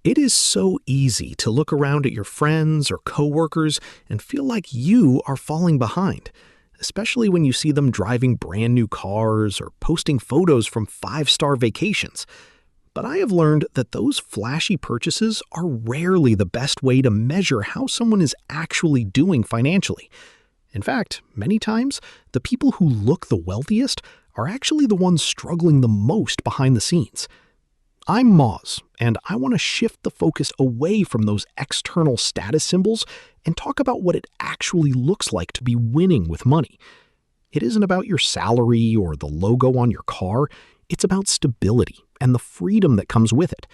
It is so easy to look around at your friends or coworkers and feel like you are falling behind, especially when you see them driving brand new cars or posting photos from five-star vacations. But I have learned that those flashy purchases are rarely the best way to measure how someone is actually doing financially. In fact, many times, the people who look the wealthiest are actually the ones struggling the most behind the scenes. I'm Maaz, and I want to shift the focus away from those external status symbols and talk about what it actually looks like to be winning with money. It isn't about your salary or the logo on your car. It's about stability and the freedom that comes with it.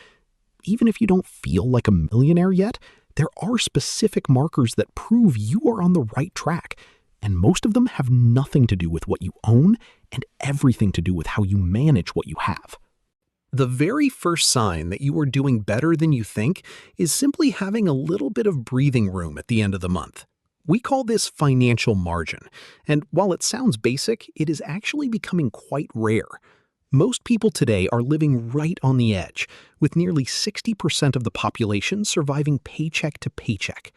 Even if you don't feel like a millionaire yet, there are specific markers that prove you are on the right track, and most of them have nothing to do with what you own and everything to do with how you manage what you have. The very first sign that you are doing better than you think is simply having a little bit of breathing room at the end of the month. We call this financial margin, and while it sounds basic, it is actually becoming quite rare. Most people today are living right on the edge, with nearly 60% of the population surviving paycheck to paycheck.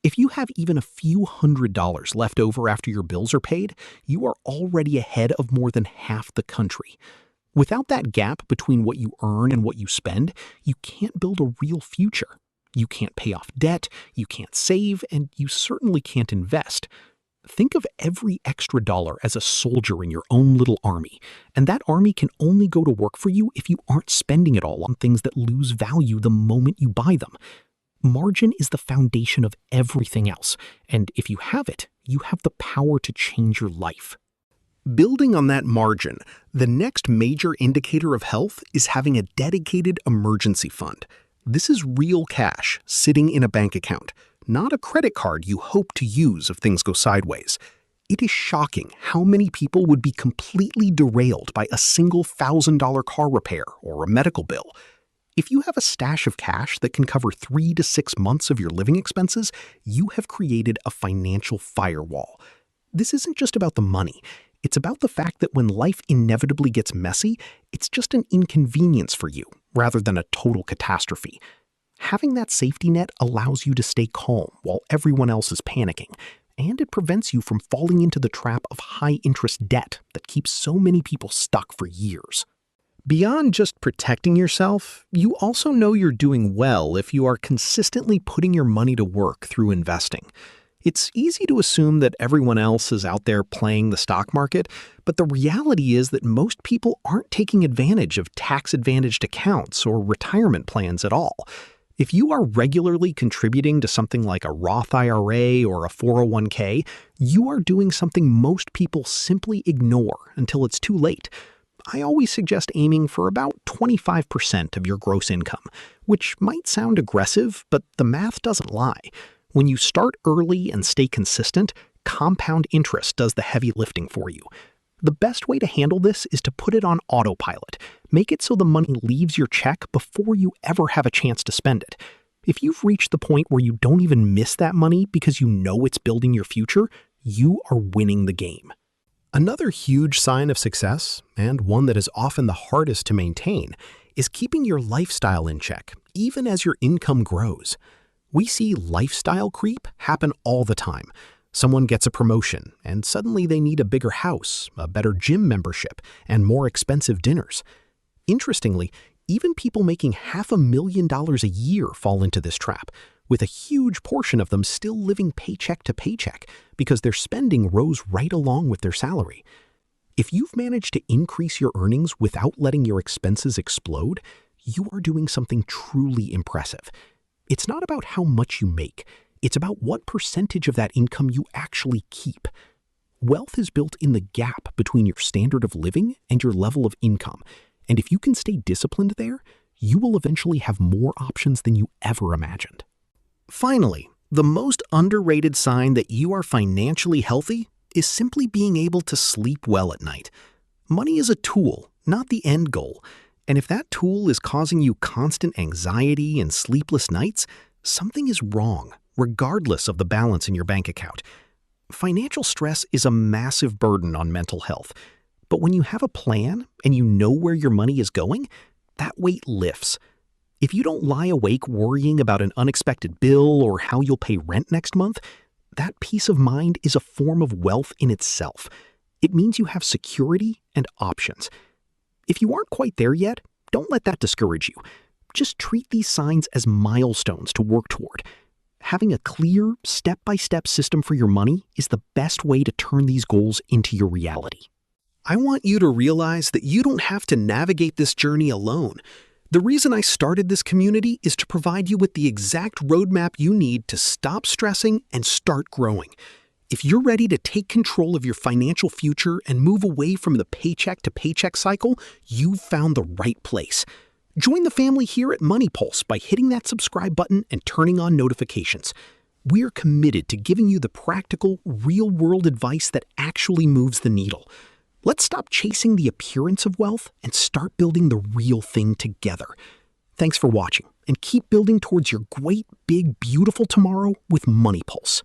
If you have even a few $100s left over after your bills are paid, you are already ahead of more than half the country. Without that gap between what you earn and what you spend, you can't build a real future. You can't pay off debt, you can't save, and you certainly can't invest. Think of every extra dollar as a soldier in your own little army, and that army can only go to work for you if you aren't spending it all on things that lose value the moment you buy them. Margin is the foundation of everything else, and if you have it, you have the power to change your life. Building on that margin, the next major indicator of health is having a dedicated emergency fund. This is real cash sitting in a bank account, not a credit card you hope to use if things go sideways. It is shocking how many people would be completely derailed by a single $1,000 car repair or a medical bill. If you have a stash of cash that can cover 3 to 6 months of your living expenses, you have created a financial firewall. This isn't just about the money. It's about the fact that when life inevitably gets messy, it's just an inconvenience for you, rather than a total catastrophe. Having that safety net allows you to stay calm while everyone else is panicking, and it prevents you from falling into the trap of high-interest debt that keeps so many people stuck for years. Beyond just protecting yourself, you also know you're doing well if you are consistently putting your money to work through investing. It's easy to assume that everyone else is out there playing the stock market, but the reality is that most people aren't taking advantage of tax-advantaged accounts or retirement plans at all. If you are regularly contributing to something like a Roth IRA or a 401k, you are doing something most people simply ignore until it's too late. I always suggest aiming for about 25% of your gross income, which might sound aggressive, but the math doesn't lie. When you start early and stay consistent, compound interest does the heavy lifting for you. The best way to handle this is to put it on autopilot. Make it so the money leaves your check before you ever have a chance to spend it. If you've reached the point where you don't even miss that money because you know it's building your future, you are winning the game. Another huge sign of success, and one that is often the hardest to maintain, is keeping your lifestyle in check, even as your income grows. We see lifestyle creep happen all the time. Someone gets a promotion, and suddenly they need a bigger house, a better gym membership, and more expensive dinners. Interestingly, even people making $500,000 a year fall into this trap, with a huge portion of them still living paycheck to paycheck because their spending rose right along with their salary. If you've managed to increase your earnings without letting your expenses explode, you are doing something truly impressive. It's not about how much you make. It's about what percentage of that income you actually keep. Wealth is built in the gap between your standard of living and your level of income. And if you can stay disciplined there, you will eventually have more options than you ever imagined. Finally, the most underrated sign that you are financially healthy is simply being able to sleep well at night. Money is a tool, not the end goal. And if that tool is causing you constant anxiety and sleepless nights, something is wrong, regardless of the balance in your bank account. Financial stress is a massive burden on mental health. But when you have a plan and you know where your money is going, that weight lifts. If you don't lie awake worrying about an unexpected bill or how you'll pay rent next month, that peace of mind is a form of wealth in itself. It means you have security and options. If you aren't quite there yet, don't let that discourage you. Just treat these signs as milestones to work toward. Having a clear, step-by-step system for your money is the best way to turn these goals into your reality. I want you to realize that you don't have to navigate this journey alone. The reason I started this community is to provide you with the exact roadmap you need to stop stressing and start growing. If you're ready to take control of your financial future and move away from the paycheck-to-paycheck cycle, you've found the right place. Join the family here at Money Pulse by hitting that subscribe button and turning on notifications. We're committed to giving you the practical, real-world advice that actually moves the needle. Let's stop chasing the appearance of wealth and start building the real thing together. Thanks for watching, and keep building towards your great, big, beautiful tomorrow with Money Pulse.